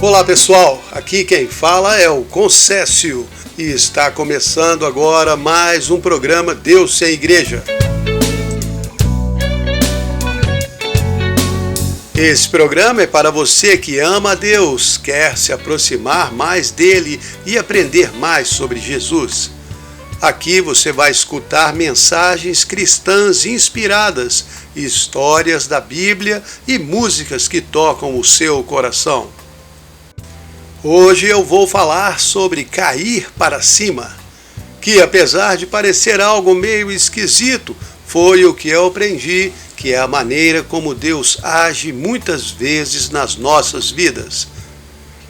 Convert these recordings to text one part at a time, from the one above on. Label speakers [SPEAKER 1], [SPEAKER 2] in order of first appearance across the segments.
[SPEAKER 1] Olá pessoal, aqui quem fala é o Concécio e está começando agora mais um programa Deus sem Igreja. Esse programa é para você que ama a Deus, quer se aproximar mais dele e aprender mais sobre Jesus. Aqui você vai escutar mensagens cristãs inspiradas, histórias da Bíblia e músicas que tocam o seu coração. Hoje eu vou falar sobre cair para cima, que apesar de parecer algo meio esquisito, foi o que eu aprendi, que é a maneira como Deus age muitas vezes nas nossas vidas.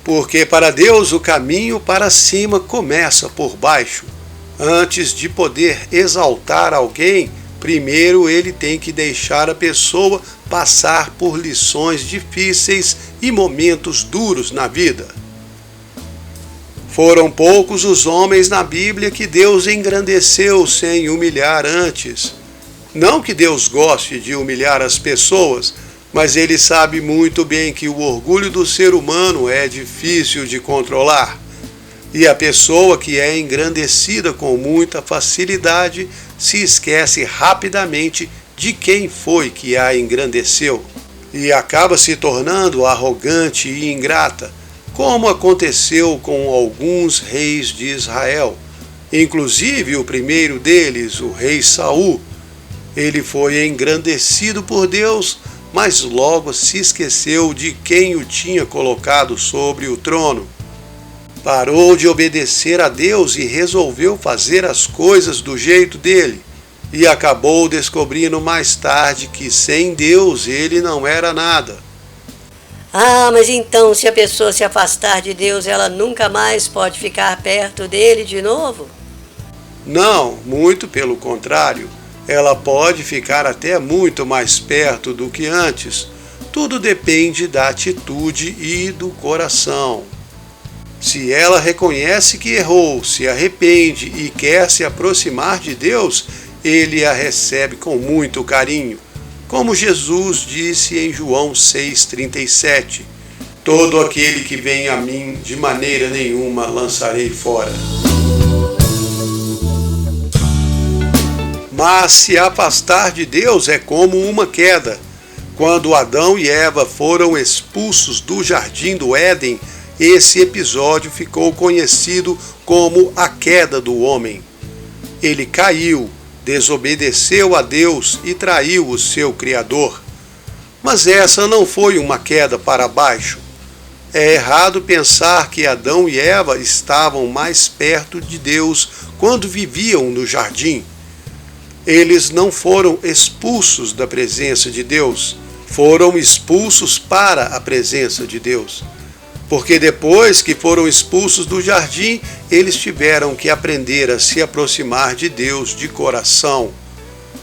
[SPEAKER 1] Porque para Deus o caminho para cima começa por baixo. Antes de poder exaltar alguém, primeiro ele tem que deixar a pessoa passar por lições difíceis e momentos duros na vida. Foram poucos os homens na Bíblia que Deus engrandeceu sem humilhar antes. Não que Deus goste de humilhar as pessoas, mas ele sabe muito bem que o orgulho do ser humano é difícil de controlar. E a pessoa que é engrandecida com muita facilidade se esquece rapidamente de quem foi que a engrandeceu e acaba se tornando arrogante e ingrata, como aconteceu com alguns reis de Israel. Inclusive o primeiro deles, o rei Saul. Ele foi engrandecido por Deus, mas logo se esqueceu de quem o tinha colocado sobre o trono. Parou de obedecer a Deus e resolveu fazer as coisas do jeito dele. E acabou descobrindo mais tarde que sem Deus ele não era nada.
[SPEAKER 2] Mas então se a pessoa se afastar de Deus, ela nunca mais pode ficar perto dele de novo?
[SPEAKER 1] Não, muito pelo contrário. Ela pode ficar até muito mais perto do que antes. Tudo depende da atitude e do coração. Se ela reconhece que errou, se arrepende e quer se aproximar de Deus, ele a recebe com muito carinho. Como Jesus disse em João 6,37, todo aquele que vem a mim, de maneira nenhuma lançarei fora. Mas se afastar de Deus é como uma queda. Quando Adão e Eva foram expulsos do jardim do Éden, esse episódio ficou conhecido como a queda do homem. Ele caiu, desobedeceu a Deus e traiu o seu Criador. Mas essa não foi uma queda para baixo. É errado pensar que Adão e Eva estavam mais perto de Deus quando viviam no jardim. Eles não foram expulsos da presença de Deus, foram expulsos para a presença de Deus. Porque depois que foram expulsos do jardim, eles tiveram que aprender a se aproximar de Deus de coração.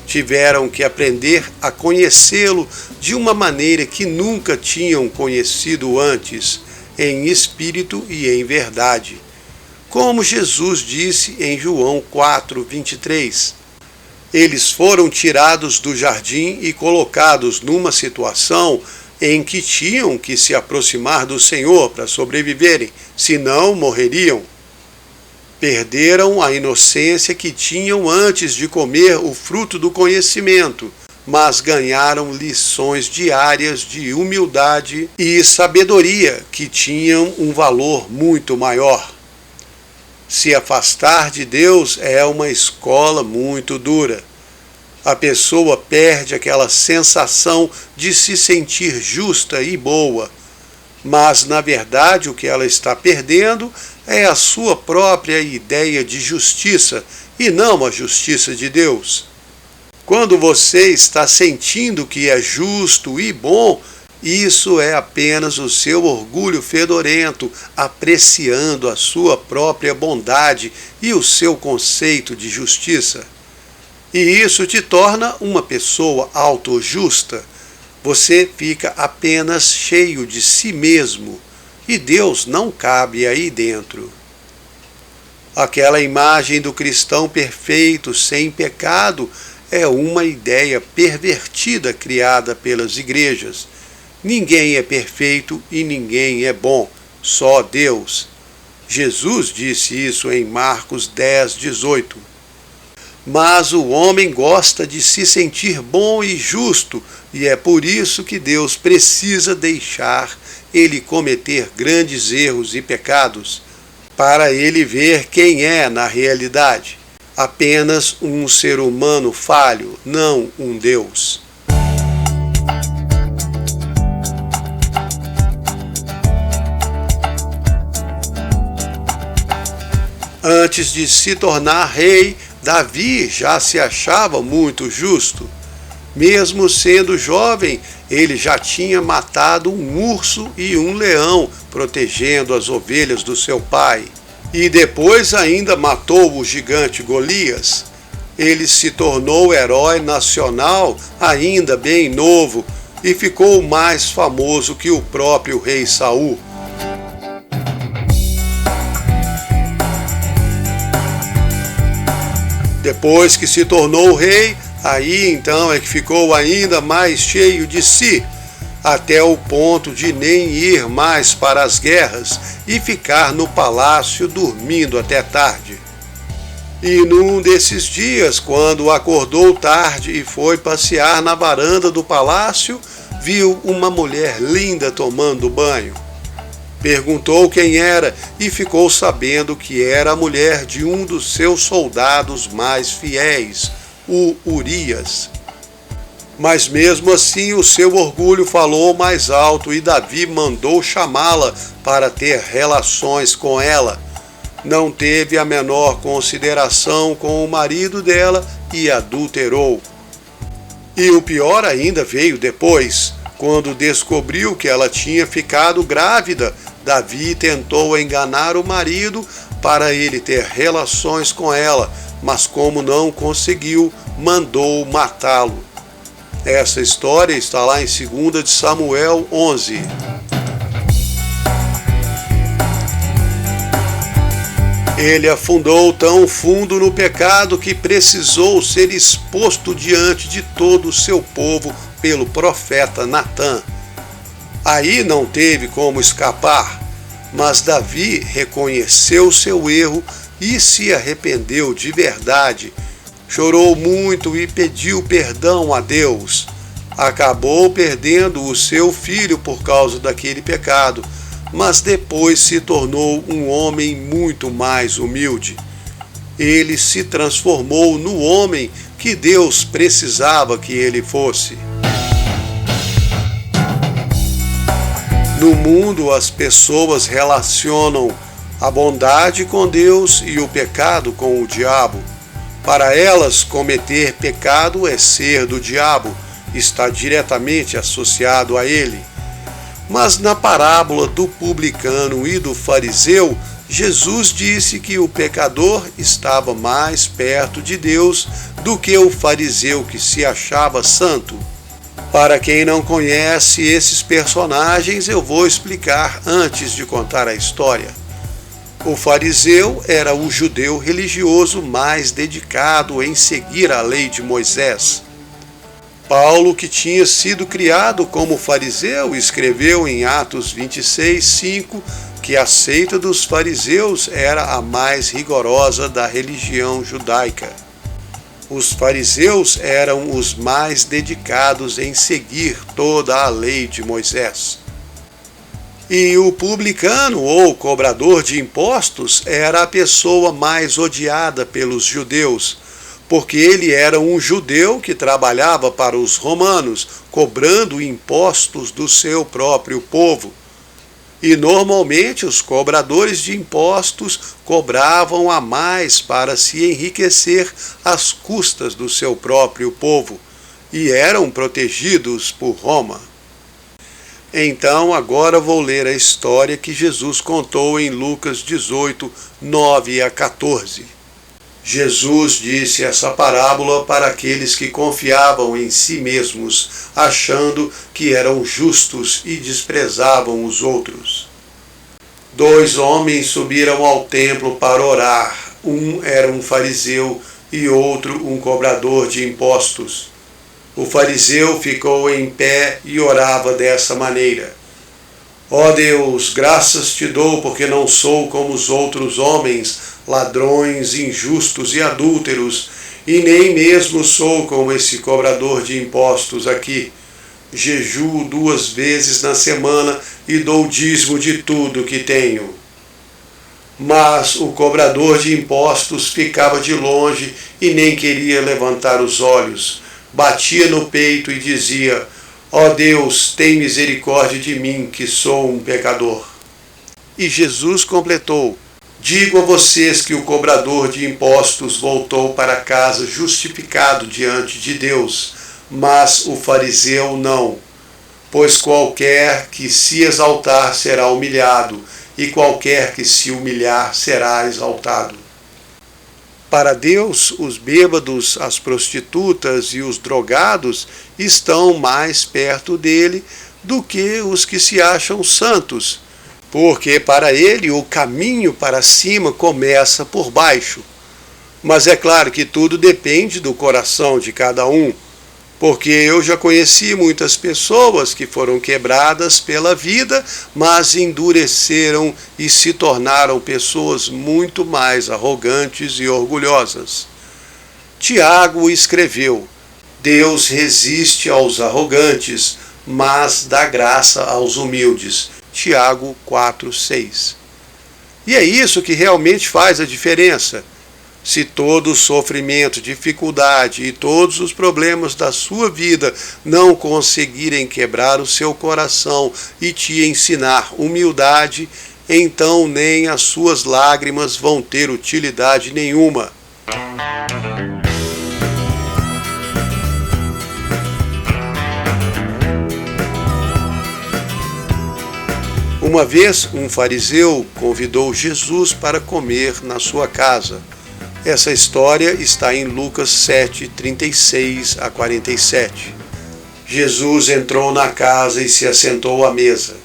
[SPEAKER 1] Tiveram que aprender a conhecê-lo de uma maneira que nunca tinham conhecido antes, em espírito e em verdade. Como Jesus disse em João 4,23. Eles foram tirados do jardim e colocados numa situação em que tinham que se aproximar do Senhor para sobreviverem, senão morreriam. Perderam a inocência que tinham antes de comer o fruto do conhecimento, mas ganharam lições diárias de humildade e sabedoria que tinham um valor muito maior. Se afastar de Deus é uma escola muito dura. A pessoa perde aquela sensação de se sentir justa e boa, mas na verdade o que ela está perdendo é a sua própria ideia de justiça e não a justiça de Deus. Quando você está sentindo que é justo e bom, isso é apenas o seu orgulho fedorento apreciando a sua própria bondade e o seu conceito de justiça. E isso te torna uma pessoa autojusta. Você fica apenas cheio de si mesmo e Deus não cabe aí dentro. Aquela imagem do cristão perfeito, sem pecado, é uma ideia pervertida criada pelas igrejas. Ninguém é perfeito e ninguém é bom. só Deus. Jesus disse isso em Marcos 10:18. Mas o homem gosta de se sentir bom e justo, e é por isso que Deus precisa deixar ele cometer grandes erros e pecados, para ele ver quem é na realidade. Apenas um ser humano falho, não um Deus. Antes de se tornar rei, Davi já se achava muito justo. Mesmo sendo jovem, ele já tinha matado um urso e um leão, protegendo as ovelhas do seu pai. E depois ainda matou o gigante Golias. Ele se tornou herói nacional ainda bem novo e ficou mais famoso que o próprio rei Saul. Depois que se tornou rei, aí então é que ficou ainda mais cheio de si, até o ponto de nem ir mais para as guerras e ficar no palácio dormindo até tarde. E num desses dias, quando acordou tarde e foi passear na varanda do palácio, viu uma mulher linda tomando banho. Perguntou quem era e ficou sabendo que era a mulher de um dos seus soldados mais fiéis, o Urias. Mas mesmo assim o seu orgulho falou mais alto e Davi mandou chamá-la para ter relações com ela. Não teve a menor consideração com o marido dela e adulterou. E o pior ainda veio depois. Quando descobriu que ela tinha ficado grávida, Davi tentou enganar o marido para ele ter relações com ela, mas como não conseguiu, mandou matá-lo. Essa história está lá em 2 de Samuel 11. Ele afundou tão fundo no pecado que precisou ser exposto diante de todo o seu povo pelo profeta Natã. Aí não teve como escapar, mas Davi reconheceu seu erro e se arrependeu de verdade. Chorou muito e pediu perdão a Deus. Acabou perdendo o seu filho por causa daquele pecado, mas depois se tornou um homem muito mais humilde. Ele se transformou no homem que Deus precisava que ele fosse. No mundo, as pessoas relacionam a bondade com Deus e o pecado com o diabo. Para elas, cometer pecado é ser do diabo, está diretamente associado a ele. Mas na parábola do publicano e do fariseu, Jesus disse que o pecador estava mais perto de Deus do que o fariseu que se achava santo. Para quem não conhece esses personagens, eu vou explicar antes de contar a história. O fariseu era o judeu religioso mais dedicado em seguir a lei de Moisés. Paulo, que tinha sido criado como fariseu, escreveu em Atos 26:5 que a seita dos fariseus era a mais rigorosa da religião judaica. Os fariseus eram os mais dedicados em seguir toda a lei de Moisés. E o publicano, ou cobrador de impostos, era a pessoa mais odiada pelos judeus, porque ele era um judeu que trabalhava para os romanos, cobrando impostos do seu próprio povo. E normalmente os cobradores de impostos cobravam a mais para se enriquecer às custas do seu próprio povo, e eram protegidos por Roma. Então agora vou ler a história que Jesus contou em Lucas 18, 9 a 14. Jesus disse essa parábola para aqueles que confiavam em si mesmos, achando que eram justos e desprezavam os outros. 2 homens subiram ao templo para orar. Um era um fariseu e outro um cobrador de impostos. O fariseu ficou em pé e orava dessa maneira: Ó Deus, graças te dou porque não sou como os outros homens, ladrões, injustos e adúlteros, e nem mesmo sou como esse cobrador de impostos aqui. Jejuo 2 vezes na semana e dou dízimo de tudo que tenho. Mas o cobrador de impostos ficava de longe e nem queria levantar os olhos. Batia no peito e dizia: ó Deus, tem misericórdia de mim, que sou um pecador. E Jesus completou: digo a vocês que o cobrador de impostos voltou para casa justificado diante de Deus, mas o fariseu não. Pois qualquer que se exaltar será humilhado, e qualquer que se humilhar será exaltado. Para Deus, os bêbados, as prostitutas e os drogados estão mais perto dele do que os que se acham santos, porque para ele o caminho para cima começa por baixo. Mas é claro que tudo depende do coração de cada um, porque eu já conheci muitas pessoas que foram quebradas pela vida, mas endureceram e se tornaram pessoas muito mais arrogantes e orgulhosas. Tiago escreveu: Deus resiste aos arrogantes, mas dá graça aos humildes. Tiago 4:6. E é isso que realmente faz a diferença. Se todo o sofrimento, dificuldade e todos os problemas da sua vida não conseguirem quebrar o seu coração e te ensinar humildade, então nem as suas lágrimas vão ter utilidade nenhuma. Uma vez, um fariseu convidou Jesus para comer na sua casa. Essa história está em Lucas 7:36-47. Jesus entrou na casa e se assentou à mesa.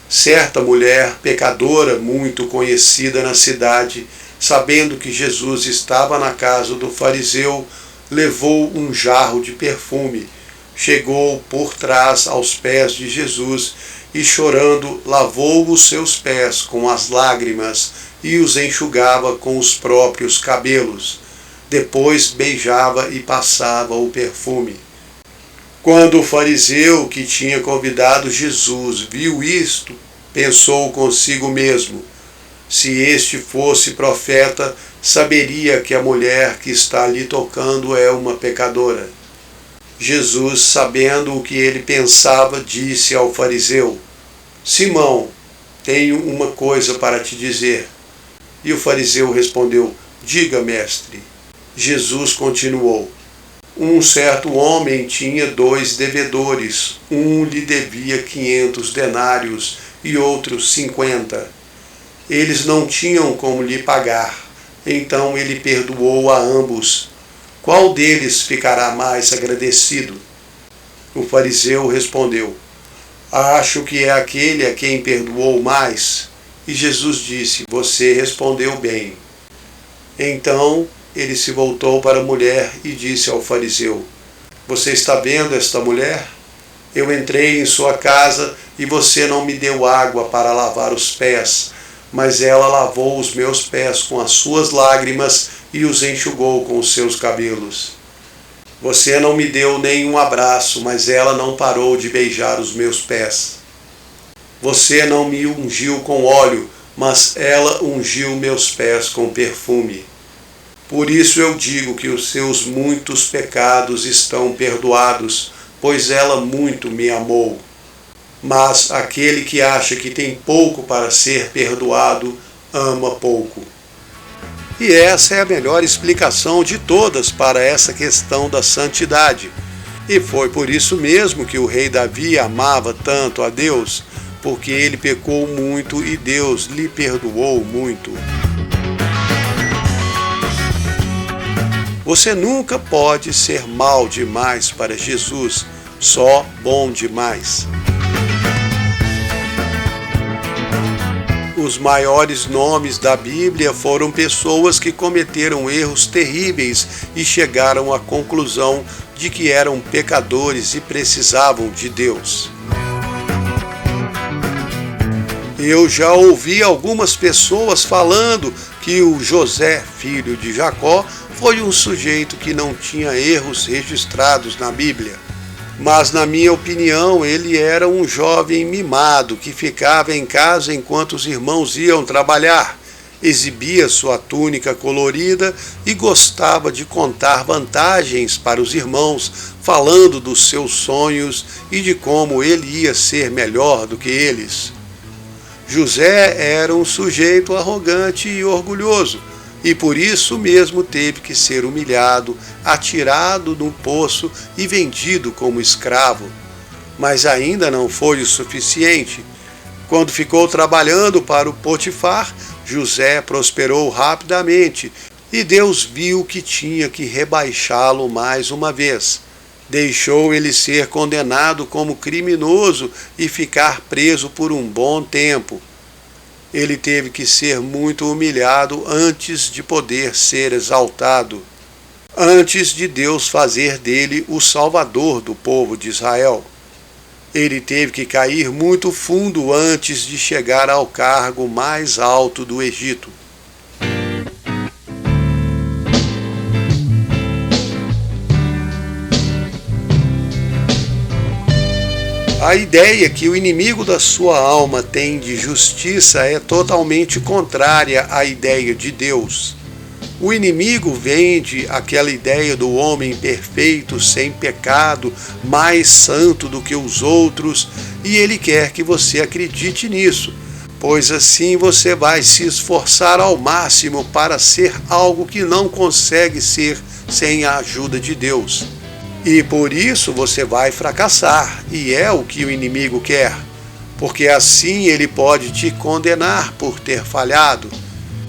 [SPEAKER 1] Certa mulher, pecadora muito conhecida na cidade, sabendo que Jesus estava na casa do fariseu, levou um jarro de perfume, chegou por trás aos pés de Jesus e, chorando, lavou os seus pés com as lágrimas e os enxugava com os próprios cabelos. Depois beijava e passava o perfume. Quando o fariseu que tinha convidado Jesus viu isto, pensou consigo mesmo: se este fosse profeta, saberia que a mulher que está ali tocando é uma pecadora. Jesus, sabendo o que ele pensava, disse ao fariseu: Simão, tenho uma coisa para te dizer. E o fariseu respondeu: diga, mestre. Jesus continuou: um certo homem tinha 2 devedores. Um lhe devia 500 denários e outro 50. Eles não tinham como lhe pagar. Então ele perdoou a ambos. Qual deles ficará mais agradecido? O fariseu respondeu: acho que é aquele a quem perdoou mais. E Jesus disse: você respondeu bem. Então ele se voltou para a mulher e disse ao fariseu: você está vendo esta mulher? Eu entrei em sua casa e você não me deu água para lavar os pés, mas ela lavou os meus pés com as suas lágrimas e os enxugou com os seus cabelos. Você não me deu nenhum abraço, mas ela não parou de beijar os meus pés. Você não me ungiu com óleo, mas ela ungiu meus pés com perfume. Por isso eu digo que os seus muitos pecados estão perdoados, pois ela muito me amou. Mas aquele que acha que tem pouco para ser perdoado, ama pouco. E essa é a melhor explicação de todas para essa questão da santidade. E foi por isso mesmo que o rei Davi amava tanto a Deus, porque ele pecou muito e Deus lhe perdoou muito. Você nunca pode ser mal demais para Jesus, só bom demais. Os maiores nomes da Bíblia foram pessoas que cometeram erros terríveis e chegaram à conclusão de que eram pecadores e precisavam de Deus. Eu já ouvi algumas pessoas falando que o José, filho de Jacó, foi um sujeito que não tinha erros registrados na Bíblia. Mas, na minha opinião, ele era um jovem mimado que ficava em casa enquanto os irmãos iam trabalhar, exibia sua túnica colorida e gostava de contar vantagens para os irmãos, falando dos seus sonhos e de como ele ia ser melhor do que eles. José era um sujeito arrogante e orgulhoso, e por isso mesmo teve que ser humilhado, atirado no poço e vendido como escravo. Mas ainda não foi o suficiente. Quando ficou trabalhando para o Potifar, José prosperou rapidamente e Deus viu que tinha que rebaixá-lo mais uma vez. Deixou ele ser condenado como criminoso e ficar preso por um bom tempo. Ele teve que ser muito humilhado antes de poder ser exaltado, antes de Deus fazer dele o salvador do povo de Israel. Ele teve que cair muito fundo antes de chegar ao cargo mais alto do Egito. A ideia que o inimigo da sua alma tem de justiça é totalmente contrária à ideia de Deus. O inimigo vende aquela ideia do homem perfeito, sem pecado, mais santo do que os outros, e ele quer que você acredite nisso, pois assim você vai se esforçar ao máximo para ser algo que não consegue ser sem a ajuda de Deus. E por isso você vai fracassar, e é o que o inimigo quer, porque assim ele pode te condenar por ter falhado,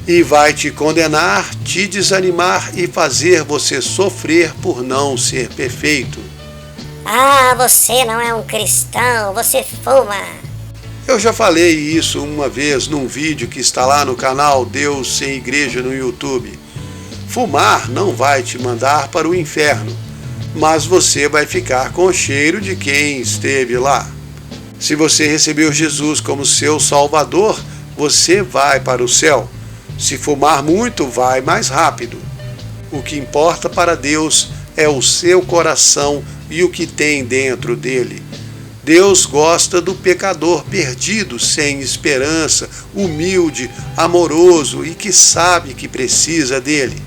[SPEAKER 1] e vai te condenar, te desanimar e fazer você sofrer por não ser perfeito.
[SPEAKER 3] Ah, você não é um cristão, você fuma.
[SPEAKER 1] Eu já falei isso uma vez num vídeo que está lá no canal Deus Sem Igreja no YouTube. Fumar não vai te mandar para o inferno, mas você vai ficar com o cheiro de quem esteve lá. Se você recebeu Jesus como seu Salvador, você vai para o céu. Se fumar muito, vai mais rápido. O que importa para Deus é o seu coração e o que tem dentro dele. Deus gosta do pecador perdido, sem esperança, humilde, amoroso e que sabe que precisa dele.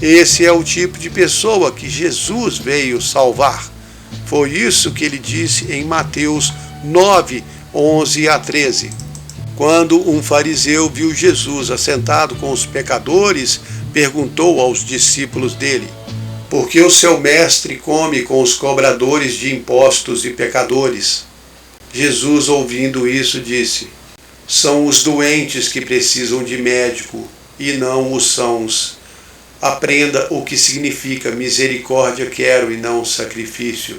[SPEAKER 1] Esse é o tipo de pessoa que Jesus veio salvar. Foi isso que ele disse em Mateus 9, 11 a 13. Quando um fariseu viu Jesus assentado com os pecadores, perguntou aos discípulos dele: por que o seu mestre come com os cobradores de impostos e pecadores? Jesus, ouvindo isso, disse: são os doentes que precisam de médico, e não os sãos. Aprenda o que significa misericórdia quero e não sacrifício,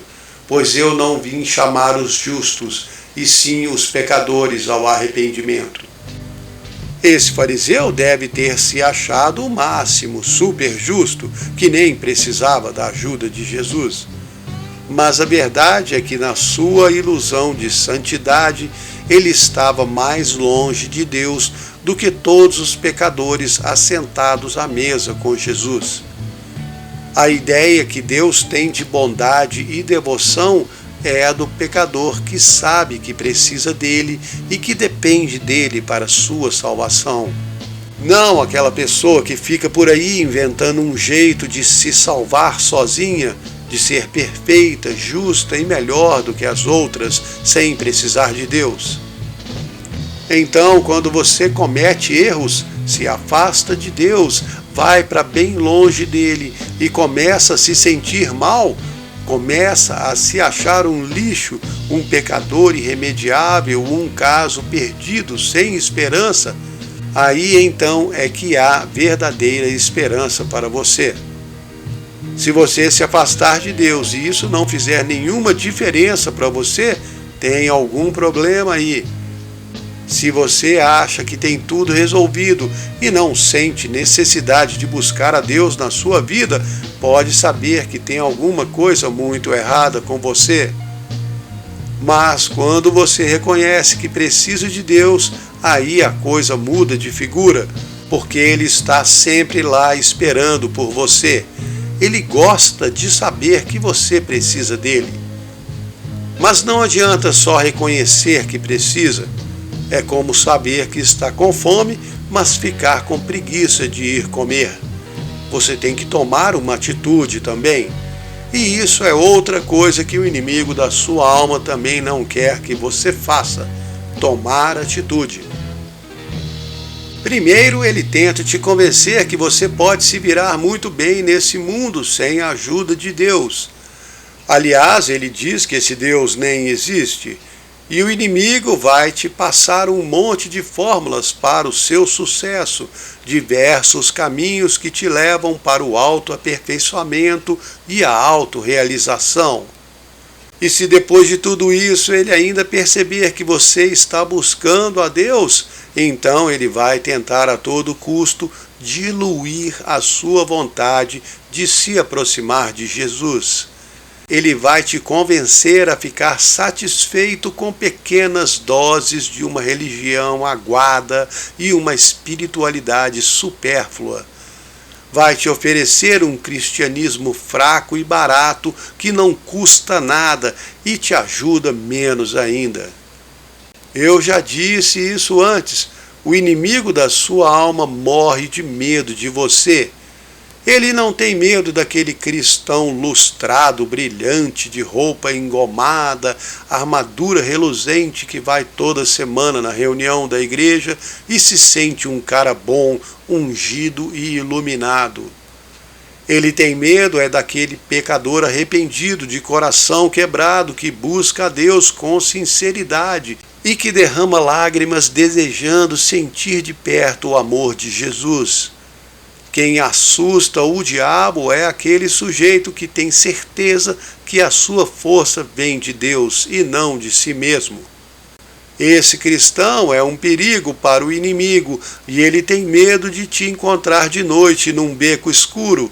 [SPEAKER 1] pois eu não vim chamar os justos, e sim os pecadores ao arrependimento. Esse fariseu deve ter se achado o máximo, super justo, que nem precisava da ajuda de Jesus. Mas a verdade é que na sua ilusão de santidade, ele estava mais longe de Deus do que todos os pecadores assentados à mesa com Jesus. A ideia que Deus tem de bondade e devoção é a do pecador que sabe que precisa dele e que depende dele para sua salvação. Não aquela pessoa que fica por aí inventando um jeito de se salvar sozinha, de ser perfeita, justa e melhor do que as outras, sem precisar de Deus. Então, quando você comete erros, se afasta de Deus, vai para bem longe dele e começa a se sentir mal, começa a se achar um lixo, um pecador irremediável, um caso perdido, sem esperança, aí então é que há verdadeira esperança para você. Se você se afastar de Deus e isso não fizer nenhuma diferença para você, tem algum problema aí. Se você acha que tem tudo resolvido e não sente necessidade de buscar a Deus na sua vida, pode saber que tem alguma coisa muito errada com você. Mas quando você reconhece que precisa de Deus, aí a coisa muda de figura, porque Ele está sempre lá esperando por você. Ele gosta de saber que você precisa dele. Mas não adianta só reconhecer que precisa. É como saber que está com fome, mas ficar com preguiça de ir comer. Você tem que tomar uma atitude também. E isso é outra coisa que o inimigo da sua alma também não quer que você faça: tomar atitude. Primeiro, ele tenta te convencer que você pode se virar muito bem nesse mundo sem a ajuda de Deus. Aliás, ele diz que esse Deus nem existe. E o inimigo vai te passar um monte de fórmulas para o seu sucesso, diversos caminhos que te levam para o autoaperfeiçoamento e a autorrealização. E se depois de tudo isso ele ainda perceber que você está buscando a Deus, então ele vai tentar a todo custo diluir a sua vontade de se aproximar de Jesus. Ele vai te convencer a ficar satisfeito com pequenas doses de uma religião aguada e uma espiritualidade supérflua. Vai te oferecer um cristianismo fraco e barato que não custa nada e te ajuda menos ainda. Eu já disse isso antes: o inimigo da sua alma morre de medo de você. Ele não tem medo daquele cristão lustrado, brilhante, de roupa engomada, armadura reluzente que vai toda semana na reunião da igreja e se sente um cara bom, ungido e iluminado. Ele tem medo daquele pecador arrependido, de coração quebrado, que busca a Deus com sinceridade e que derrama lágrimas desejando sentir de perto o amor de Jesus. Quem assusta o diabo é aquele sujeito que tem certeza que a sua força vem de Deus e não de si mesmo. Esse cristão é um perigo para o inimigo e ele tem medo de te encontrar de noite num beco escuro,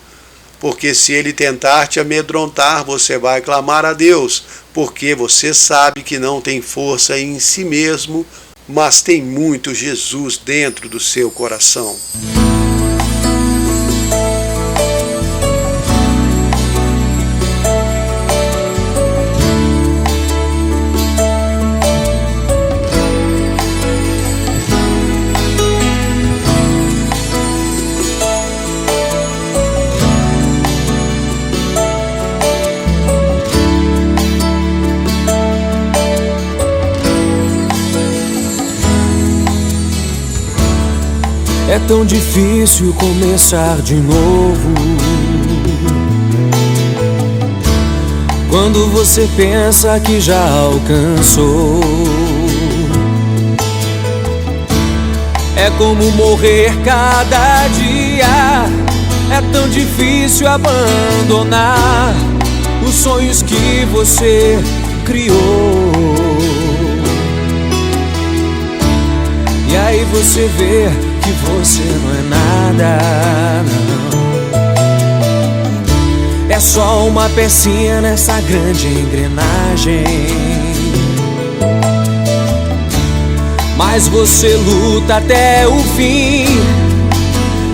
[SPEAKER 1] porque se ele tentar te amedrontar, você vai clamar a Deus, porque você sabe que não tem força em si mesmo, mas tem muito Jesus dentro do seu coração.
[SPEAKER 4] É tão difícil começar de novo quando você pensa que já alcançou. É como morrer cada dia. É tão difícil abandonar os sonhos que você criou. E aí você vê que você não é nada, não. É só uma pecinha nessa grande engrenagem. Mas você luta até o fim,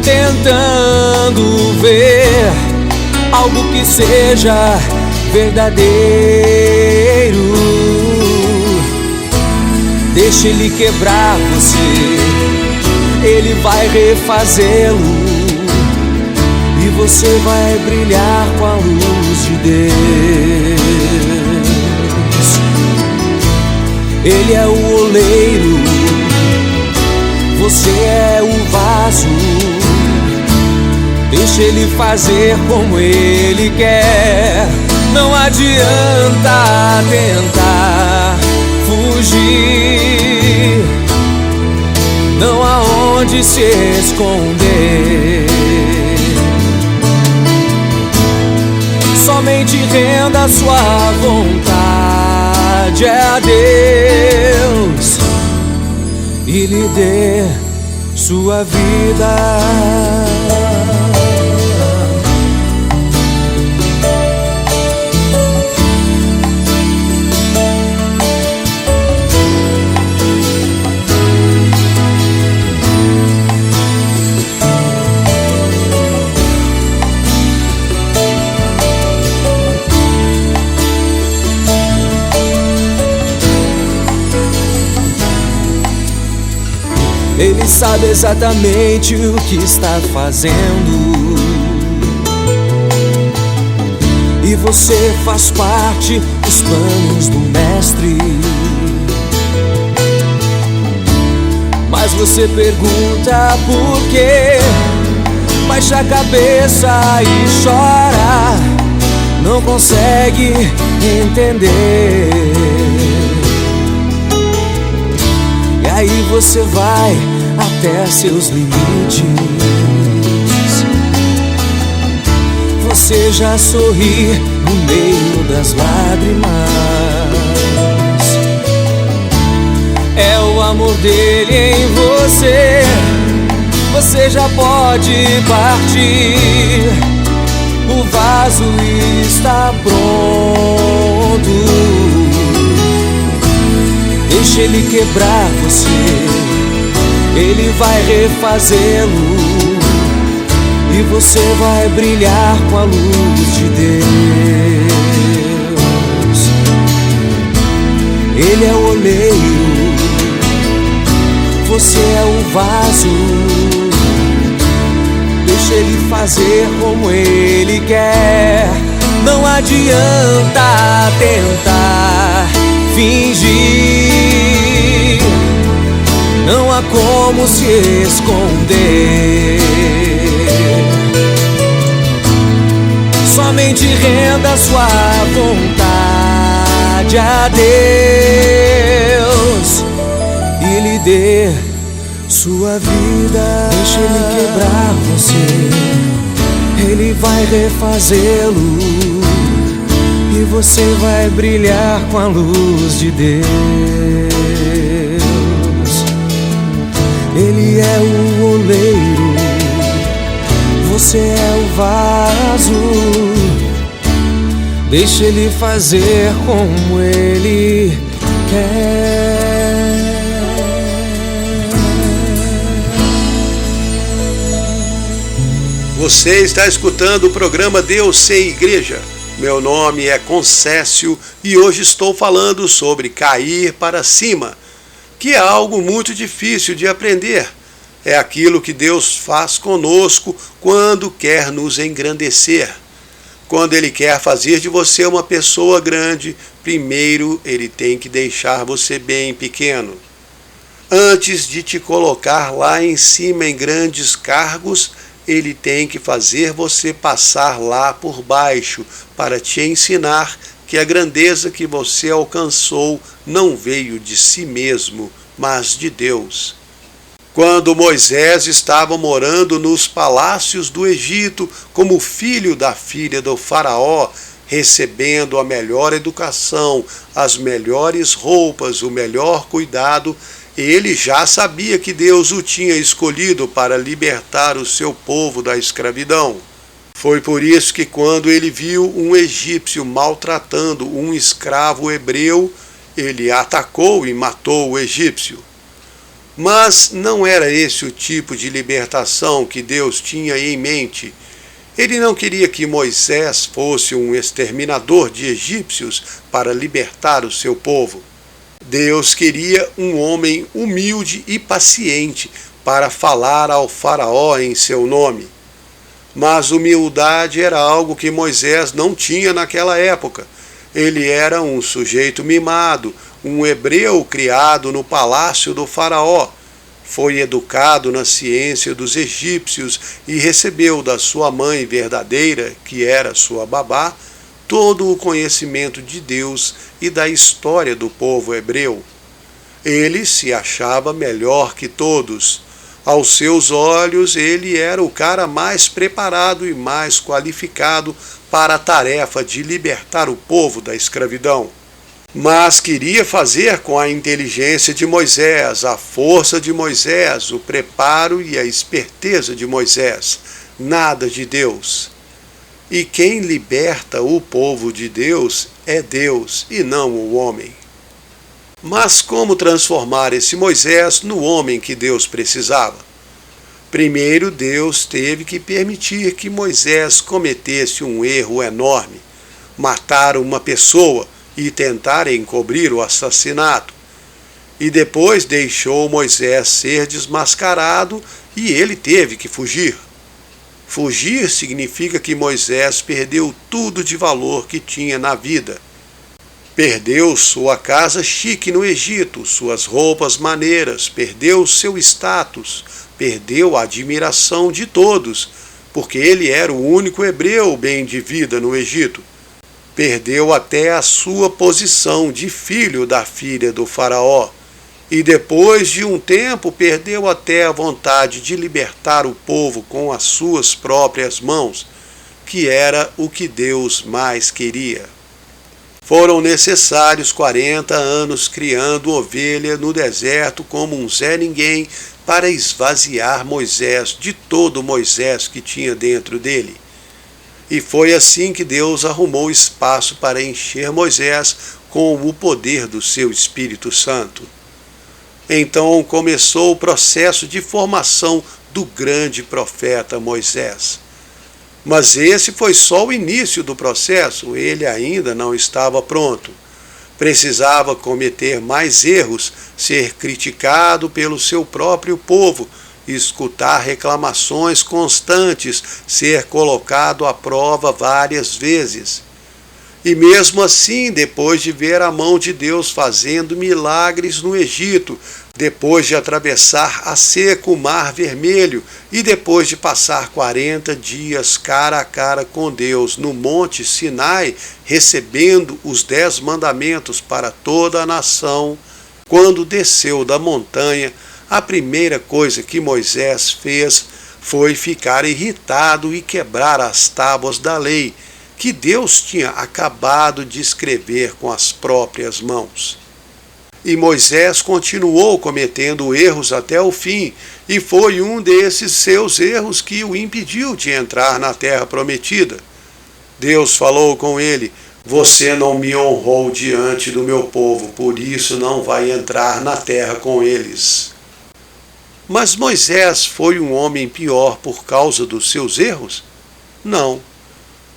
[SPEAKER 4] tentando ver algo que seja verdadeiro. Deixa ele quebrar você, ele vai refazê-lo e você vai brilhar com a luz de Deus. Ele é o oleiro, você é o vaso. Deixa ele fazer como ele quer. Não adianta tentar fugir, não há onde se esconder. Somente renda sua vontade a Deus e lhe dê sua vida. Ele sabe exatamente o que está fazendo. E você faz parte dos planos do Mestre. Mas você pergunta por quê? Baixa a cabeça e chora, não consegue entender. E aí você vai até seus limites. Você já sorri no meio das lágrimas. É o amor dele em você. Você já pode partir. O vaso está pronto. Deixa ele quebrar você. Ele vai refazê-lo. E você vai brilhar com a luz de Deus. Ele é o oleiro, você é o vaso. Deixa ele fazer como ele quer. Não adianta tentar fingir. Não há como se esconder. Somente renda sua vontade a Deus e lhe dê sua vida. Deixa ele quebrar você. Ele vai refazê-lo. E você vai brilhar com a luz de Deus. Ele é o oleiro, você é o vaso. Deixa ele fazer como ele quer.
[SPEAKER 1] Você está escutando o programa Deus Sei Igreja. Meu nome é Concécio e hoje estou falando sobre cair para cima, que é algo muito difícil de aprender. É aquilo que Deus faz conosco quando quer nos engrandecer. Quando Ele quer fazer de você uma pessoa grande, primeiro Ele tem que deixar você bem pequeno. Antes de te colocar lá em cima em grandes cargos, Ele tem que fazer você passar lá por baixo para te ensinar que a grandeza que você alcançou não veio de si mesmo, mas de Deus. Quando Moisés estava morando nos palácios do Egito como filho da filha do faraó, recebendo a melhor educação, as melhores roupas, o melhor cuidado, ele já sabia que Deus o tinha escolhido para libertar o seu povo da escravidão. Foi por isso que quando ele viu um egípcio maltratando um escravo hebreu, ele atacou e matou o egípcio. Mas não era esse o tipo de libertação que Deus tinha em mente. Ele não queria que Moisés fosse um exterminador de egípcios para libertar o seu povo. Deus queria um homem humilde e paciente para falar ao faraó em seu nome. Mas humildade era algo que Moisés não tinha naquela época. Ele era um sujeito mimado, um hebreu criado no palácio do faraó. Foi educado na ciência dos egípcios e recebeu da sua mãe verdadeira, que era sua babá, todo o conhecimento de Deus e da história do povo hebreu. Ele se achava melhor que todos. Aos seus olhos, ele era o cara mais preparado e mais qualificado para a tarefa de libertar o povo da escravidão. Mas queria fazer com a inteligência de Moisés, a força de Moisés, o preparo e a esperteza de Moisés, nada de Deus. E quem liberta o povo de Deus é Deus e não o homem. Mas como transformar esse Moisés no homem que Deus precisava? Primeiro, Deus teve que permitir que Moisés cometesse um erro enorme, matar uma pessoa e tentar encobrir o assassinato. E depois deixou Moisés ser desmascarado e ele teve que fugir. Fugir significa que Moisés perdeu tudo de valor que tinha na vida. Perdeu sua casa chique no Egito, suas roupas maneiras, perdeu seu status, perdeu a admiração de todos, porque ele era o único hebreu bem de vida no Egito. Perdeu até a sua posição de filho da filha do faraó. E depois de um tempo perdeu até a vontade de libertar o povo com as suas próprias mãos, que era o que Deus mais queria. Foram necessários 40 anos criando ovelha no deserto como um Zé Ninguém para esvaziar Moisés de todo Moisés que tinha dentro dele. E foi assim que Deus arrumou espaço para encher Moisés com o poder do seu Espírito Santo. Então começou o processo de formação do grande profeta Moisés. Mas esse foi só o início do processo, ele ainda não estava pronto. Precisava cometer mais erros, ser criticado pelo seu próprio povo, escutar reclamações constantes, ser colocado à prova várias vezes. E mesmo assim, depois de ver a mão de Deus fazendo milagres no Egito, depois de atravessar a seco o Mar Vermelho e depois de passar 40 dias cara a cara com Deus no Monte Sinai, recebendo os 10 mandamentos para toda a nação, quando desceu da montanha, a primeira coisa que Moisés fez foi ficar irritado e quebrar as tábuas da lei, que Deus tinha acabado de escrever com as próprias mãos. E Moisés continuou cometendo erros até o fim, e foi um desses seus erros que o impediu de entrar na terra prometida. Deus falou com ele: "Você não me honrou diante do meu povo, por isso não vai entrar na terra com eles." Mas Moisés foi um homem pior por causa dos seus erros? Não.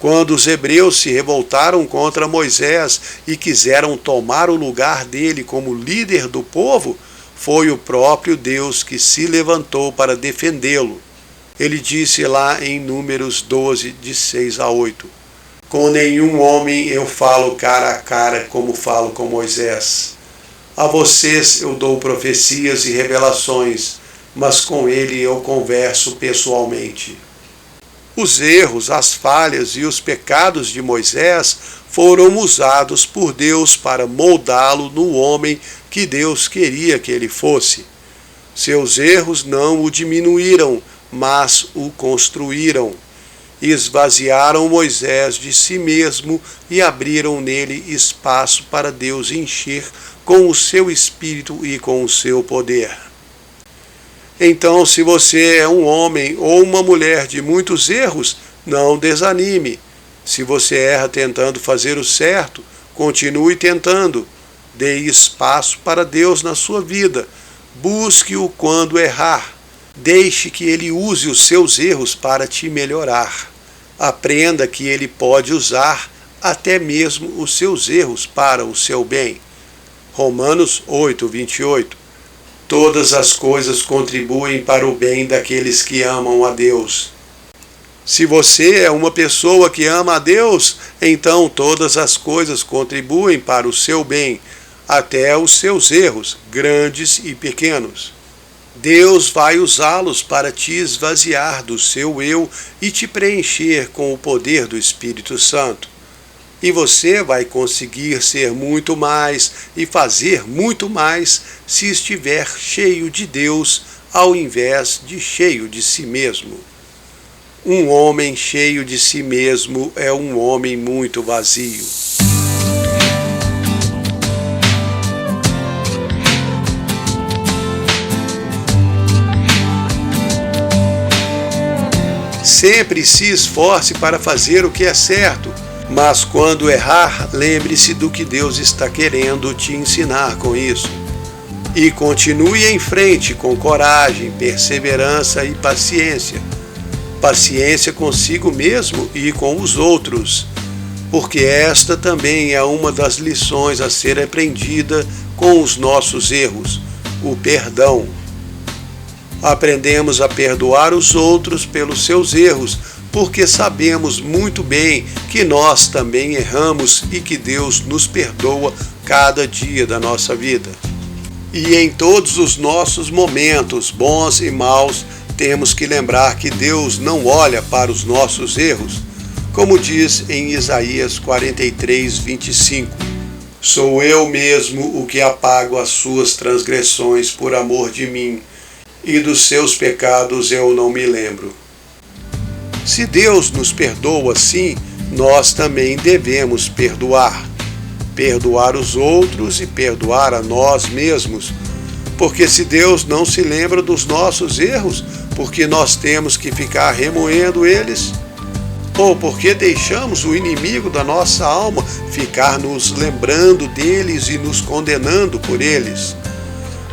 [SPEAKER 1] Quando os hebreus se revoltaram contra Moisés e quiseram tomar o lugar dele como líder do povo, foi o próprio Deus que se levantou para defendê-lo. Ele disse lá em Números 12, de 6 a 8, "Com nenhum homem eu falo cara a cara como falo com Moisés. A vocês eu dou profecias e revelações, mas com ele eu converso pessoalmente." Os erros, as falhas e os pecados de Moisés foram usados por Deus para moldá-lo no homem que Deus queria que ele fosse. Seus erros não o diminuíram, mas o construíram. Esvaziaram Moisés de si mesmo e abriram nele espaço para Deus encher com o seu espírito e com o seu poder. Então, se você é um homem ou uma mulher de muitos erros, não desanime. Se você erra tentando fazer o certo, continue tentando. Dê espaço para Deus na sua vida. Busque-o quando errar. Deixe que Ele use os seus erros para te melhorar. Aprenda que Ele pode usar até mesmo os seus erros para o seu bem. Romanos 8, 28. Todas as coisas contribuem para o bem daqueles que amam a Deus. Se você é uma pessoa que ama a Deus, então todas as coisas contribuem para o seu bem, até os seus erros, grandes e pequenos. Deus vai usá-los para te esvaziar do seu eu e te preencher com o poder do Espírito Santo. E você vai conseguir ser muito mais e fazer muito mais se estiver cheio de Deus ao invés de cheio de si mesmo. Um homem cheio de si mesmo é um homem muito vazio. Sempre se esforce para fazer o que é certo. Mas quando errar, lembre-se do que Deus está querendo te ensinar com isso. E continue em frente com coragem, perseverança e paciência. Paciência consigo mesmo e com os outros. porque esta também é uma das lições a ser aprendida com os nossos erros, o perdão. Aprendemos a perdoar os outros pelos seus erros, porque sabemos muito bem que nós também erramos e que Deus nos perdoa cada dia da nossa vida. E em todos os nossos momentos, bons e maus, temos que lembrar que Deus não olha para os nossos erros, como diz em Isaías 43, 25. Sou eu mesmo o que apago as suas transgressões por amor de mim, e dos seus pecados eu não me lembro. Se Deus nos perdoa assim, nós também devemos perdoar. Perdoar os outros e perdoar a nós mesmos. Porque se Deus não se lembra dos nossos erros, porque nós temos que ficar remoendo eles? Ou porque deixamos o inimigo da nossa alma ficar nos lembrando deles e nos condenando por eles?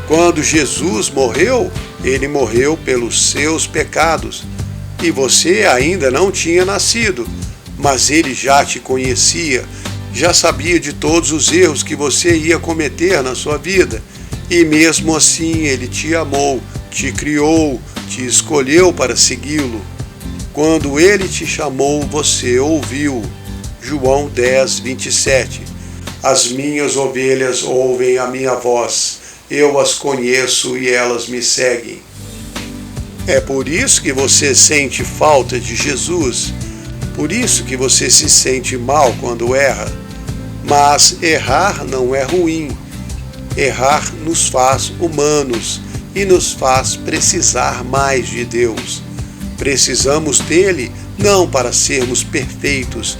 [SPEAKER 1] Quando Jesus morreu, ele morreu pelos seus pecados. E você ainda não tinha nascido, mas ele já te conhecia, já sabia de todos os erros que você ia cometer na sua vida. E mesmo assim ele te amou, te criou, te escolheu para segui-lo. Quando ele te chamou, você ouviu. João 10, 27. As minhas ovelhas ouvem a minha voz, eu as conheço e elas me seguem. É por isso que você sente falta de Jesus, por isso que você se sente mal quando erra. Mas errar não é ruim. Errar nos faz humanos e nos faz precisar mais de Deus. Precisamos dele não para sermos perfeitos,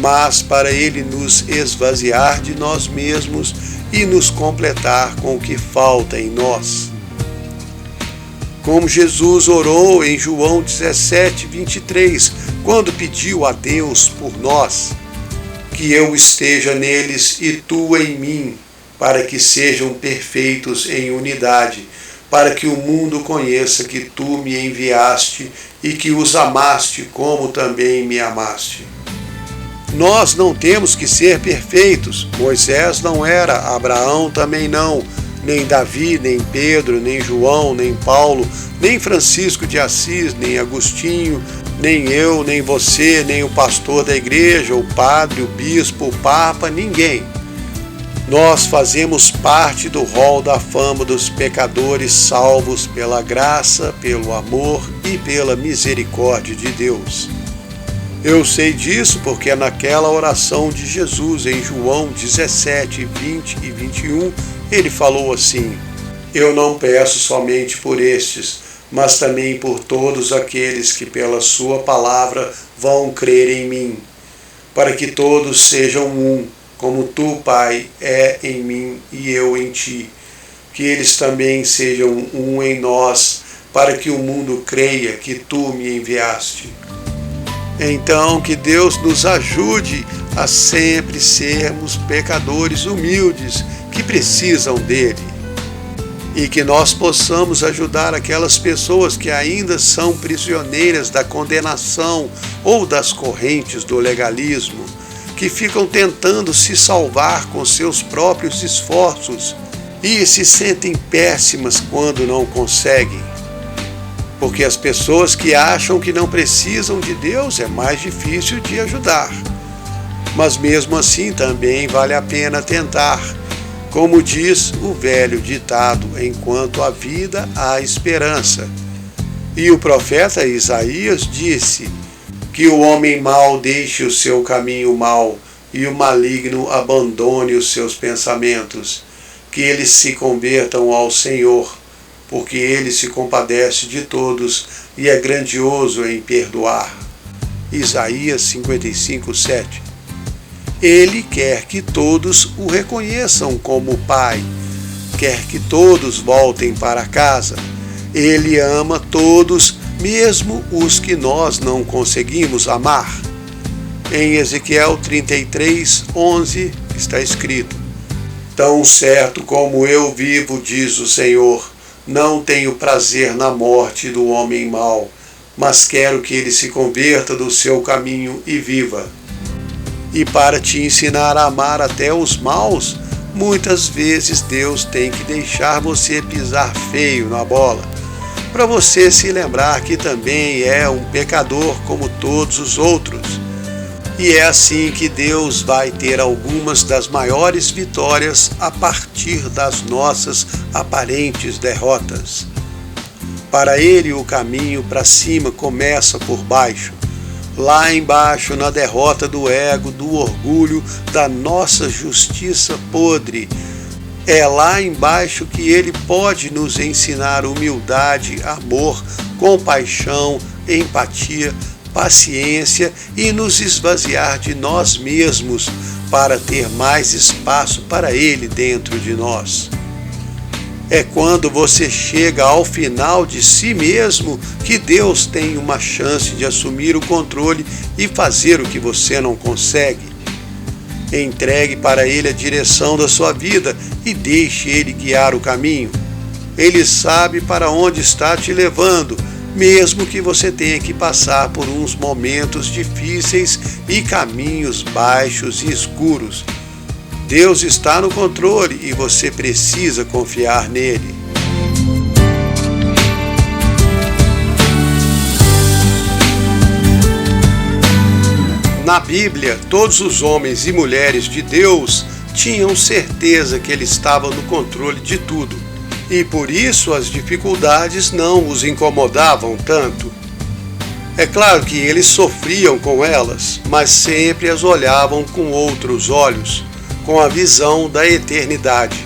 [SPEAKER 1] mas para ele nos esvaziar de nós mesmos e nos completar com o que falta em nós. Como Jesus orou em João 17, 23, quando pediu a Deus por nós, que eu esteja neles e tu em mim, para que sejam perfeitos em unidade, para que o mundo conheça que tu me enviaste e que os amaste como também me amaste. Nós não temos que ser perfeitos. Moisés não era, Abraão também não, nem Davi, nem Pedro, nem João, nem Paulo, nem Francisco de Assis, nem Agostinho, nem eu, nem você, nem o pastor da igreja, o padre, o bispo, o papa, ninguém. Nós fazemos parte do rol da fama dos pecadores salvos pela graça, pelo amor e pela misericórdia de Deus. Eu sei disso porque naquela oração de Jesus em João 17, 20 e 21, ele falou assim: eu não peço somente por estes, mas também por todos aqueles que pela sua palavra vão crer em mim, para que todos sejam um, como tu, Pai, é em mim e eu em ti, que eles também sejam um em nós, para que o mundo creia que tu me enviaste. Então, que Deus nos ajude a sempre sermos pecadores humildes que precisam dele, e que nós possamos ajudar aquelas pessoas que ainda são prisioneiras da condenação ou das correntes do legalismo, que ficam tentando se salvar com seus próprios esforços e se sentem péssimas quando não conseguem. Porque as pessoas que acham que não precisam de Deus é mais difícil de ajudar. Mas mesmo assim também vale a pena tentar. Como diz o velho ditado, enquanto há vida, há esperança. E o profeta Isaías disse que o homem mau deixe o seu caminho mau e o maligno abandone os seus pensamentos, que eles se convertam ao Senhor, porque ele se compadece de todos e é grandioso em perdoar. Isaías 55, 7. Ele quer que todos o reconheçam como Pai, quer que todos voltem para casa. Ele ama todos, mesmo os que nós não conseguimos amar. Em Ezequiel 33, 11 está escrito: tão certo como eu vivo, diz o Senhor, não tenho prazer na morte do homem mau, mas quero que ele se converta do seu caminho e viva. E para te ensinar a amar até os maus, muitas vezes Deus tem que deixar você pisar feio na bola, para você se lembrar que também é um pecador como todos os outros. E é assim que Deus vai ter algumas das maiores vitórias a partir das nossas aparentes derrotas. Para Ele, o caminho para cima começa por baixo. Lá embaixo, na derrota do ego, do orgulho, da nossa justiça podre. É lá embaixo que Ele pode nos ensinar humildade, amor, compaixão, empatia, paciência e nos esvaziar de nós mesmos para ter mais espaço para Ele dentro de nós. É quando você chega ao final de si mesmo que Deus tem uma chance de assumir o controle e fazer o que você não consegue. Entregue para Ele a direção da sua vida e deixe Ele guiar o caminho. Ele sabe para onde está te levando, mesmo que você tenha que passar por uns momentos difíceis e caminhos baixos e escuros. Deus está no controle e você precisa confiar nele. Na Bíblia, todos os homens e mulheres de Deus tinham certeza que Ele estava no controle de tudo, e por isso as dificuldades não os incomodavam tanto. É claro que eles sofriam com elas, mas sempre as olhavam com outros olhos, com a visão da eternidade.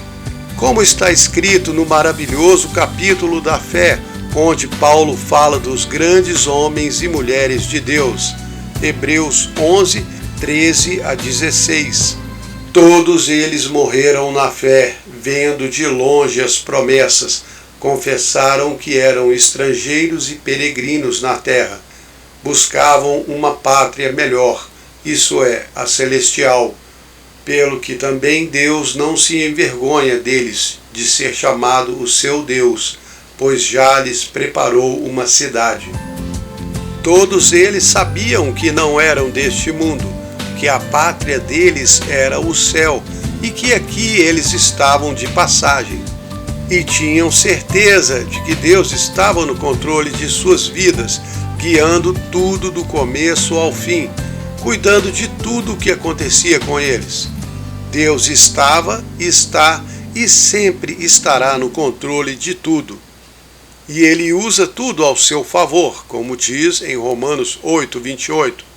[SPEAKER 1] Como está escrito no maravilhoso capítulo da fé, onde Paulo fala dos grandes homens e mulheres de Deus, Hebreus 11, 13 a 16. Todos eles morreram na fé, vendo de longe as promessas, confessaram que eram estrangeiros e peregrinos na terra, buscavam uma pátria melhor, isso é, a celestial, pelo que também Deus não se envergonha deles de ser chamado o seu Deus, pois já lhes preparou uma cidade. Todos eles sabiam que não eram deste mundo, que a pátria deles era o céu e que aqui eles estavam de passagem. E tinham certeza de que Deus estava no controle de suas vidas, guiando tudo do começo ao fim, cuidando de tudo o que acontecia com eles. Deus estava, está e sempre estará no controle de tudo. E Ele usa tudo ao seu favor, como diz em Romanos 8, 28.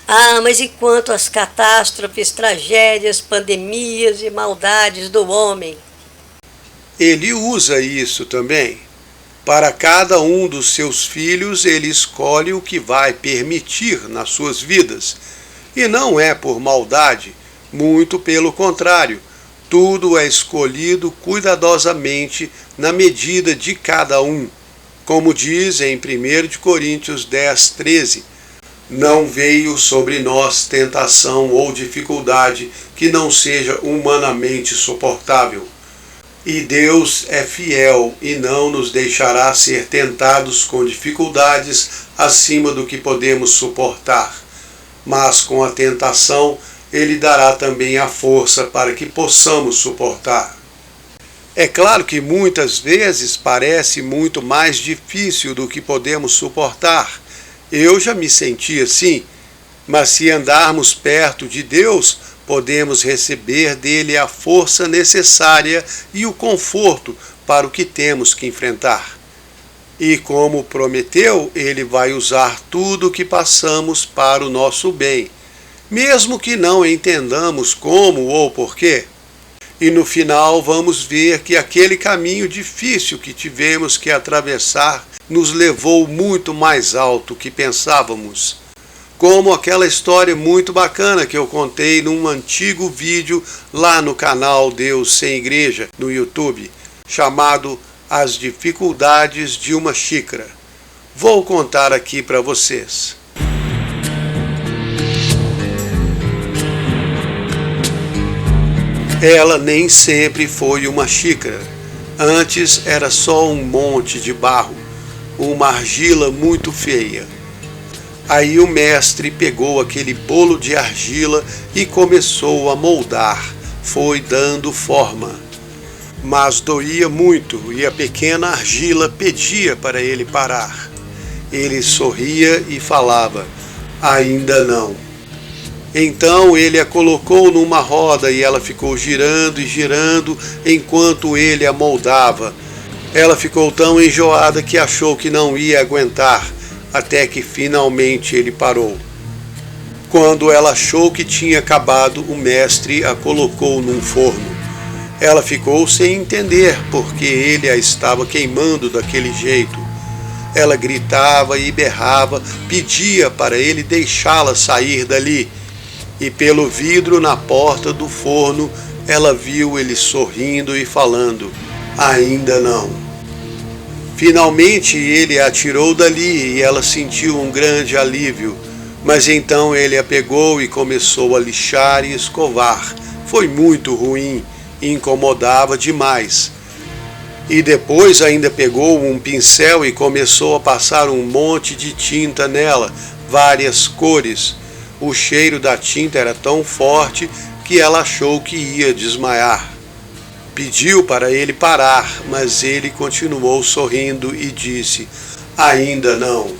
[SPEAKER 2] Ah, mas e quanto às catástrofes, tragédias, pandemias e maldades do homem?
[SPEAKER 1] Ele usa isso também. Para cada um dos seus filhos, Ele escolhe o que vai permitir nas suas vidas. E não é por maldade, muito pelo contrário. Tudo é escolhido cuidadosamente na medida de cada um. Como diz em 1 Coríntios 10, 13, não veio sobre nós tentação ou dificuldade que não seja humanamente suportável. E Deus é fiel e não nos deixará ser tentados com dificuldades acima do que podemos suportar. Mas com a tentação, Ele dará também a força para que possamos suportar. É claro que muitas vezes parece muito mais difícil do que podemos suportar. Eu já me senti assim, mas se andarmos perto de Deus, podemos receber dele a força necessária e o conforto para o que temos que enfrentar. E como prometeu, Ele vai usar tudo o que passamos para o nosso bem, mesmo que não entendamos como ou porquê. E no final vamos ver que aquele caminho difícil que tivemos que atravessar nos levou muito mais alto que pensávamos. Como aquela história muito bacana que eu contei num antigo vídeo lá no canal Deus Sem Igreja, no YouTube, chamado As Dificuldades de uma Xícara. Vou contar aqui para vocês. Ela nem sempre foi uma xícara. Antes era só um monte de barro, uma argila muito feia. Aí o mestre pegou aquele bolo de argila e começou a moldar, foi dando forma. Mas doía muito e a pequena argila pedia para ele parar. Ele sorria e falava: ainda não. Então ele a colocou numa roda e ela ficou girando e girando enquanto ele a moldava. Ela ficou tão enjoada que achou que não ia aguentar, até que finalmente ele parou. Quando ela achou que tinha acabado, o mestre a colocou num forno. Ela ficou sem entender porque ele a estava queimando daquele jeito. Ela gritava e berrava, pedia para ele deixá-la sair dali. E pelo vidro na porta do forno, ela viu ele sorrindo e falando: ainda não. Finalmente ele a tirou dali e ela sentiu um grande alívio. Mas então ele a pegou e começou a lixar e escovar. Foi muito ruim, incomodava demais. E depois ainda pegou um pincel e começou a passar um monte de tinta nela, várias cores. O cheiro da tinta era tão forte que ela achou que ia desmaiar. Pediu para ele parar, mas ele continuou sorrindo e disse: ainda não.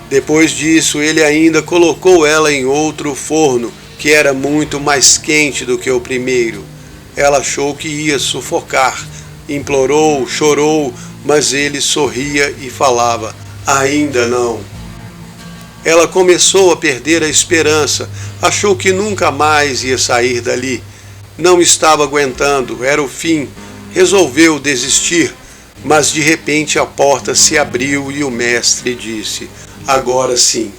[SPEAKER 1] Depois disso, ele ainda colocou ela em outro forno, que era muito mais quente do que o primeiro. Ela achou que ia sufocar, implorou, chorou, mas ele sorria e falava: ainda não. Ela começou a perder a esperança, achou que nunca mais ia sair dali. Não estava aguentando, era o fim. Resolveu desistir, mas de repente a porta se abriu e o mestre disse: agora sim.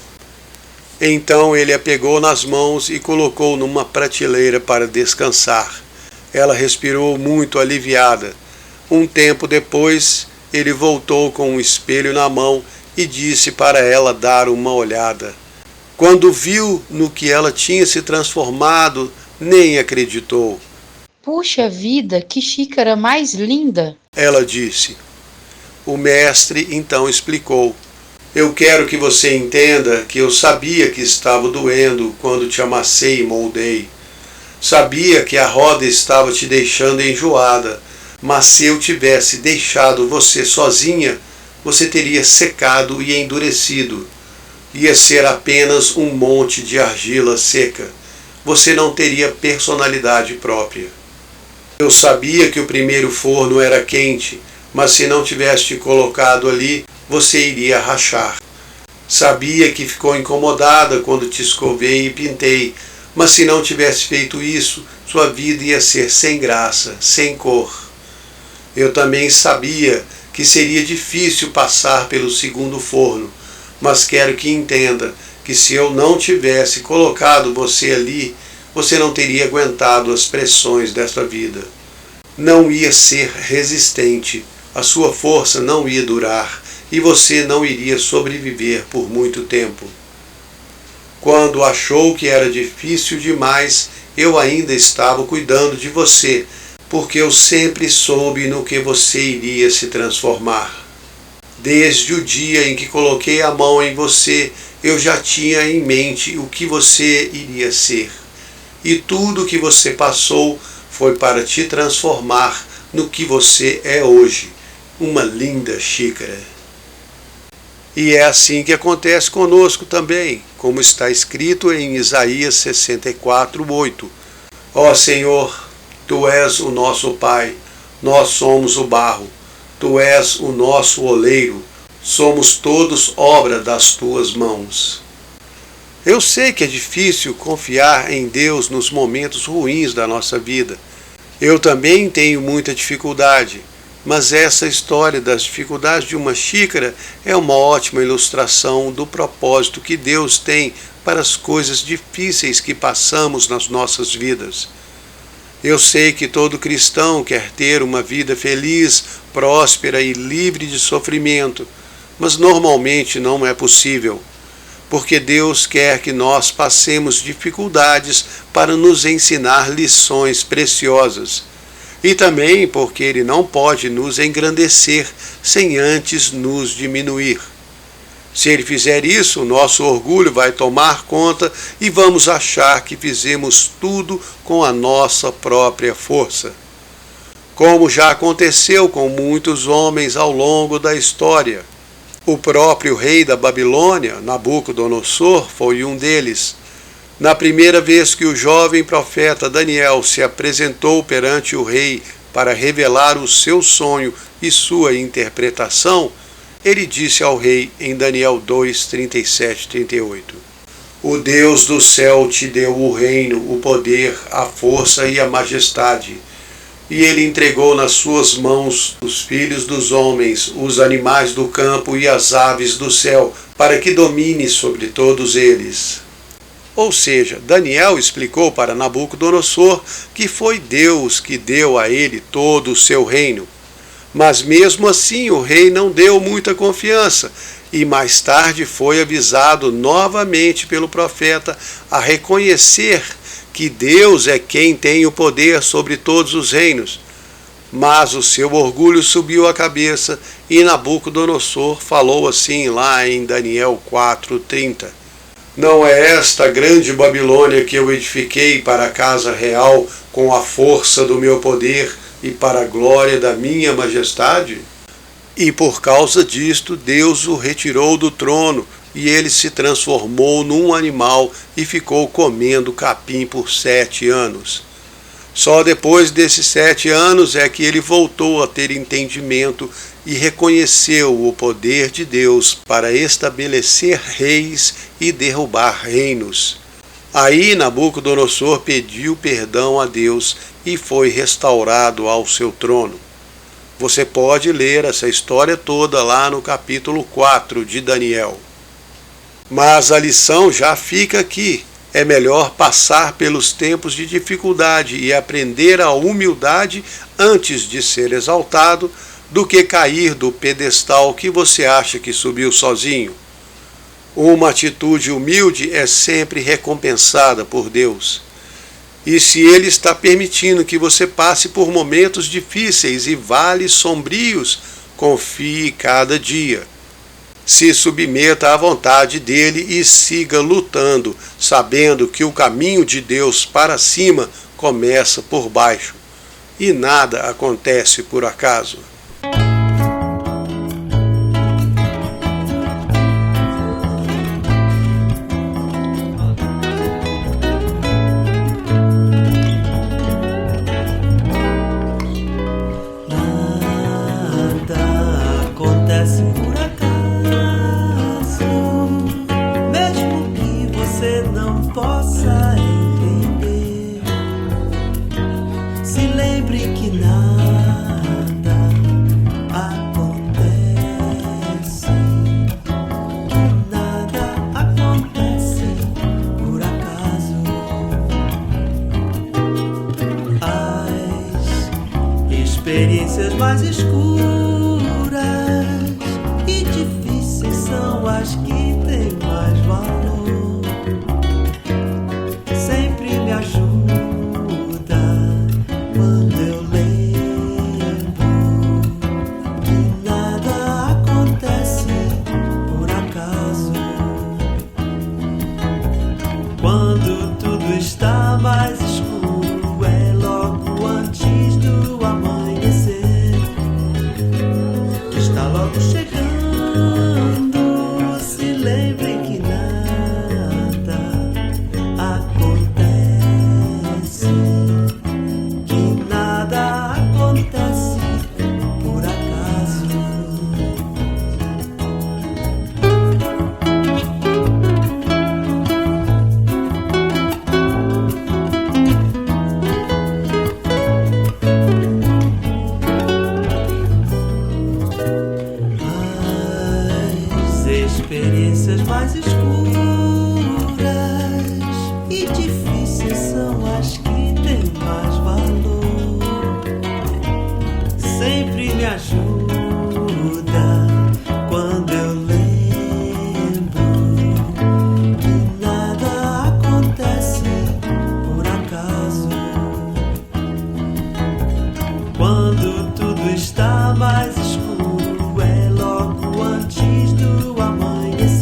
[SPEAKER 1] Então ele a pegou nas mãos e colocou numa prateleira para descansar. Ela respirou muito aliviada. Um tempo depois, ele voltou com um espelho na mão e disse para ela dar uma olhada. Quando viu no que ela tinha se transformado, nem acreditou.
[SPEAKER 5] Puxa vida, que xícara mais linda!
[SPEAKER 1] Ela disse. O mestre então explicou: eu quero que você entenda que eu sabia que estava doendo quando te amassei e moldei. Sabia que a roda estava te deixando enjoada, mas se eu tivesse deixado você sozinha, você teria secado e endurecido. Ia ser apenas um monte de argila seca. Você não teria personalidade própria. Eu sabia que o primeiro forno era quente, mas se não tivesse te colocado ali, você iria rachar. Sabia que ficou incomodada quando te escovei e pintei, mas se não tivesse feito isso, sua vida ia ser sem graça, sem cor. Eu também sabia que seria difícil passar pelo segundo forno, mas quero que entenda que se eu não tivesse colocado você ali, você não teria aguentado as pressões desta vida. Não ia ser resistente, a sua força não ia durar e você não iria sobreviver por muito tempo. Quando achou que era difícil demais, eu ainda estava cuidando de você, porque eu sempre soube no que você iria se transformar. Desde o dia em que coloquei a mão em você, eu já tinha em mente o que você iria ser. E tudo o que você passou foi para te transformar no que você é hoje, uma linda xícara. E é assim que acontece conosco também, como está escrito em Isaías 64:8. Ó Senhor, Tu és o nosso Pai, nós somos o barro, Tu és o nosso oleiro, somos todos obra das Tuas mãos. Eu sei que é difícil confiar em Deus nos momentos ruins da nossa vida. Eu também tenho muita dificuldade, mas essa história das dificuldades de uma xícara é uma ótima ilustração do propósito que Deus tem para as coisas difíceis que passamos nas nossas vidas. Eu sei que todo cristão quer ter uma vida feliz, próspera e livre de sofrimento, mas normalmente não é possível, porque Deus quer que nós passemos dificuldades para nos ensinar lições preciosas, e também porque Ele não pode nos engrandecer sem antes nos diminuir. Se ele fizer isso, o nosso orgulho vai tomar conta e vamos achar que fizemos tudo com a nossa própria força. Como já aconteceu com muitos homens ao longo da história. O próprio rei da Babilônia, Nabucodonosor, foi um deles. Na primeira vez que o jovem profeta Daniel se apresentou perante o rei para revelar o seu sonho e sua interpretação, ele disse ao rei em Daniel 2, 37, 38: O Deus do céu te deu o reino, o poder, a força e a majestade. E ele entregou nas suas mãos os filhos dos homens, os animais do campo e as aves do céu, para que domine sobre todos eles. Ou seja, Daniel explicou para Nabucodonosor que foi Deus que deu a ele todo o seu reino. Mas mesmo assim o rei não deu muita confiança e mais tarde foi avisado novamente pelo profeta a reconhecer que Deus é quem tem o poder sobre todos os reinos. Mas o seu orgulho subiu a cabeça e Nabucodonosor falou assim lá em Daniel 4:30. Não é esta grande Babilônia que eu edifiquei para a casa real com a força do meu poder e para a glória da minha majestade? E por causa disto Deus o retirou do trono e ele se transformou num animal e ficou comendo capim por 7 anos. Só depois desses 7 anos é que ele voltou a ter entendimento e reconheceu o poder de Deus para estabelecer reis e derrubar reinos. Aí Nabucodonosor pediu perdão a Deus e foi restaurado ao seu trono. Você pode ler essa história toda lá no capítulo 4 de Daniel. Mas a lição já fica aqui. É melhor passar pelos tempos de dificuldade e aprender a humildade antes de ser exaltado, do que cair do pedestal que você acha que subiu sozinho. Uma atitude humilde é sempre recompensada por Deus. E se Ele está permitindo que você passe por momentos difíceis e vales sombrios, confie cada dia. Se submeta à vontade dele e siga lutando, sabendo que o caminho de Deus para cima começa por baixo. E nada acontece por acaso.
[SPEAKER 6] Experiências mais escuras e difíceis são as que têm mais valor. Sempre me ajuda quando eu lembro que nada acontece por acaso. Quando tudo está mais escuro, é logo antes do amanhecer. Está logo chegando, se lembrem que nada acontece, que nada acontece por acaso. Experiências mais escuras e difíceis são as que têm mais valor. Sempre me ajuda quando eu lembro que nada acontece por acaso. Quando tudo está mais escuro, é logo antes do amanhecer.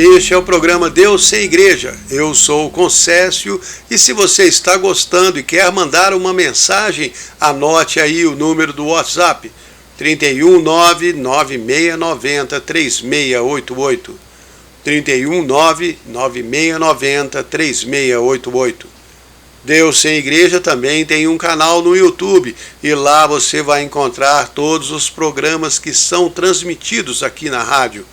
[SPEAKER 1] Este é o programa Deus Sem Igreja. Eu sou o Concécio e se você está gostando e quer mandar uma mensagem, anote aí o número do WhatsApp 31996903688. 31996903688. Deus Sem Igreja também tem um canal no YouTube e lá você vai encontrar todos os programas que são transmitidos aqui na rádio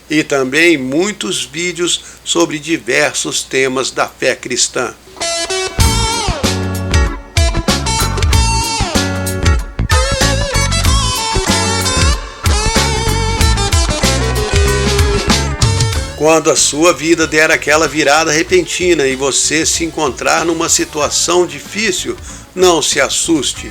[SPEAKER 1] e também muitos vídeos sobre diversos temas da fé cristã. Quando a sua vida der aquela virada repentina e você se encontrar numa situação difícil, não se assuste.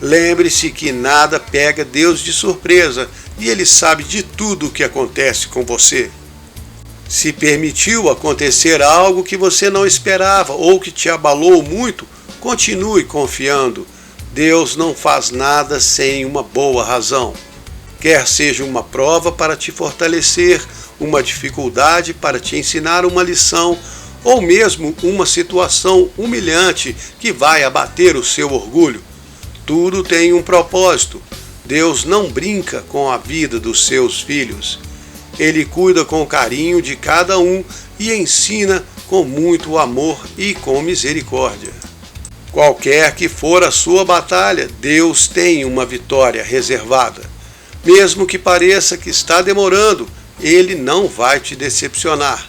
[SPEAKER 1] Lembre-se que nada pega Deus de surpresa e Ele sabe de tudo o que acontece com você. Se permitiu acontecer algo que você não esperava ou que te abalou muito, continue confiando. Deus não faz nada sem uma boa razão. Quer seja uma prova para te fortalecer, uma dificuldade para te ensinar uma lição, ou mesmo uma situação humilhante que vai abater o seu orgulho. Tudo tem um propósito. Deus não brinca com a vida dos seus filhos. Ele cuida com carinho de cada um e ensina com muito amor e com misericórdia. Qualquer que for a sua batalha, Deus tem uma vitória reservada. Mesmo que pareça que está demorando, Ele não vai te decepcionar.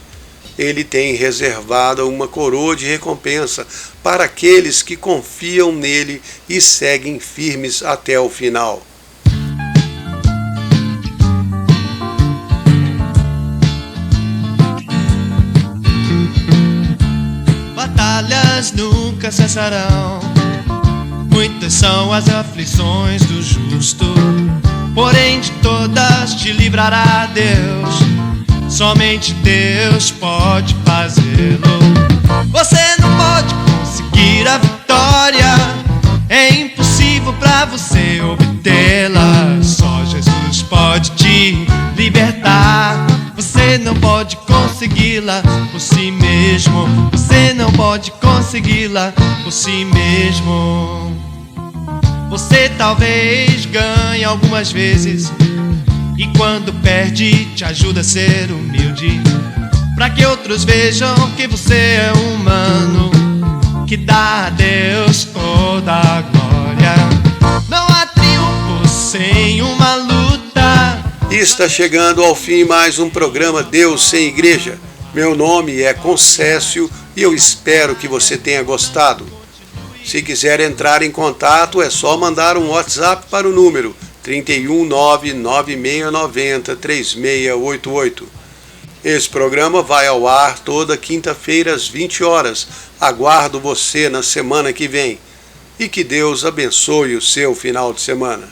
[SPEAKER 1] Ele tem reservada uma coroa de recompensa para aqueles que confiam nele e seguem firmes até o final.
[SPEAKER 7] Batalhas nunca cessarão, muitas são as aflições do justo, porém de todas te livrará Deus. Somente Deus pode fazê-lo. Você não pode conseguir a vitória, é impossível pra você obtê-la. Só Jesus pode te libertar. Você não pode consegui-la por si mesmo. Você não pode consegui-la por si mesmo. Você talvez ganhe algumas vezes e quando perde te ajuda a ser humilde, pra que outros vejam que você é humano, que dá a Deus toda a glória. Não há triunfo sem uma luta.
[SPEAKER 1] Está chegando ao fim mais um programa Deus Sem Igreja. Meu nome é Concécio e eu espero que você tenha gostado. Se quiser entrar em contato, é só mandar um WhatsApp para o número 31996903688. Esse programa vai ao ar toda quinta-feira às 20 horas. Aguardo você na semana que vem. E que Deus abençoe o seu final de semana.